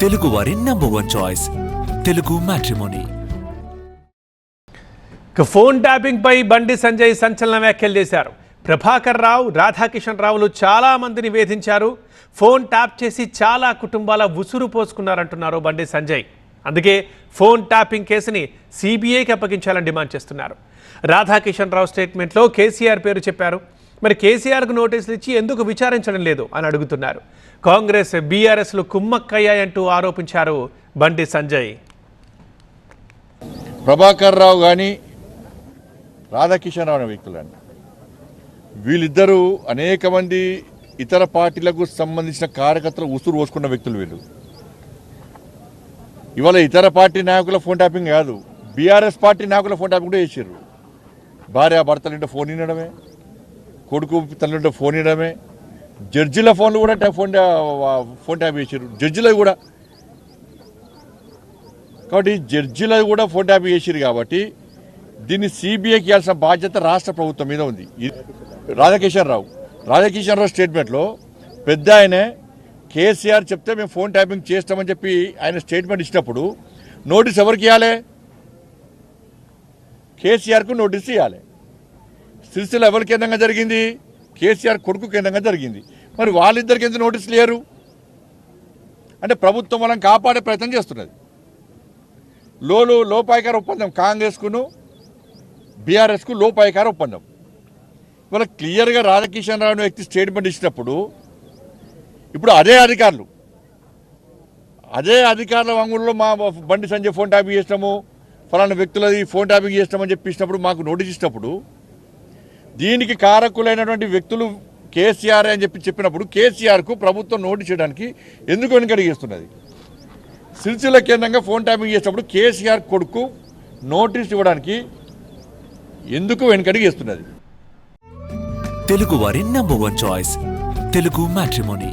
తెలుగు వారి number 1 choice Telugu matrimony. Phone tapping పై బండి సంజయ్ సంచలన వ్యాఖ్యలు చేశారు. ప్రభాకర్ రావు, రాధాకిషన్ రావులు చాలా మందిని వేధించారు. ఫోన్ ట్యాప్ చేసి చాలా కుటుంబాల ఉసురు పోసుకున్నారంటున్నారు బండి సంజయ్. అందుకే ఫోన్ ట్యాపింగ్ కేసుని సిబిఐకి అప్పగించాలని డిమాండ్ చేస్తున్నారు. రాధాకిషన్ రావు స్టేట్మెంట్లో కేసీఆర్ పేరు చెప్పారు. మరి కేసీఆర్కు నోటీసులు ఇచ్చి ఎందుకు విచారించడం లేదు అని అడుగుతున్నారు. కాంగ్రెస్ బీఆర్ఎస్లు కుమ్మక్కయ్యాయంటూ ఆరోపించారు బండి సంజయ్. ప్రభాకర్ రావు కానీ రాధాకిషన్ రావు అనే వ్యక్తులండి, వీళ్ళిద్దరూ అనేక మంది ఇతర పార్టీలకు సంబంధించిన కార్యకర్తలు ఉసురు పోసుకున్న వ్యక్తులు. వీళ్ళు ఇవాళ ఇతర పార్టీ నాయకుల ఫోన్ ట్యాపింగ్ కాదు, బీఆర్ఎస్ పార్టీ నాయకుల ఫోన్ ట్యాపింగ్ కూడా చేసారు. భార్య భర్తలుంటే ఫోన్ వినడమే, కొడుకు తల్లింటే ఫోన్ వినడమే, జడ్జిల ఫోన్లు కూడా ఫోన్ ట్యాప్ చేసారు. జడ్జిలు కూడా కాబట్టి జడ్జిలు కూడా ఫోన్ ట్యాప్ చేసారు. కాబట్టి దీన్ని సిబిఐకి ఇవ్వాల్సిన బాధ్యత రాష్ట్ర ప్రభుత్వం మీద ఉంది. రాధాకిషన్ రావు స్టేట్మెంట్లో పెద్ద ఆయనే కేసీఆర్ చెప్తే మేము ఫోన్ ట్యాపింగ్ చేస్తామని చెప్పి ఆయన స్టేట్మెంట్ ఇచ్చినప్పుడు నోటీస్ ఎవరికి ఇవ్వాలి? కేసీఆర్కు నోటీస్ ఇవ్వాలి. సిరిసిల్ల ఎవరి కేంద్రంగా జరిగింది? కేసీఆర్ కొడుకు కేంద్రంగా జరిగింది. మరి వాళ్ళిద్దరికి ఎందుకు నోటీసులు లేరు? అంటే ప్రభుత్వం వాళ్ళని కాపాడే ప్రయత్నం చేస్తున్నది. లోపాయికార ఒప్పందం, కాంగ్రెస్కును బీఆర్ఎస్కు లోపాయికార ఒప్పందం. ఇవాళ క్లియర్గా రాధాకిషన్ రావు వ్యక్తి స్టేట్మెంట్ ఇచ్చినప్పుడు ఇప్పుడు అదే అధికారుల వంగుల్లో మా బండి సంజయ్ ఫోన్ ట్యాపింగ్ చేసినాము, ఫలానా వ్యక్తులది ఫోన్ ట్యాపింగ్ చేసినామని చెప్పి ఇచ్చినప్పుడు, మాకు నోటీస్ ఇచ్చినప్పుడు దీనికి కారకులైనటువంటి వ్యక్తులు కేసీఆర్ అని చెప్పినప్పుడు కేసీఆర్కు ప్రభుత్వం నోటీస్ చేయడానికి ఎందుకు వెనుకడుగు చేస్తున్నది? సిరిసిల్ల కేంద్రంగా ఫోన్ ట్యాపింగ్ చేసినప్పుడు కేసీఆర్ కొడుకు నోటీస్ ఇవ్వడానికి ఎందుకు వెనుకడుగు చేస్తున్నది? తెలుగు వారి నంబర్ 1 చాయిస్ తెలుగు మ్యాట్రిమోనీ.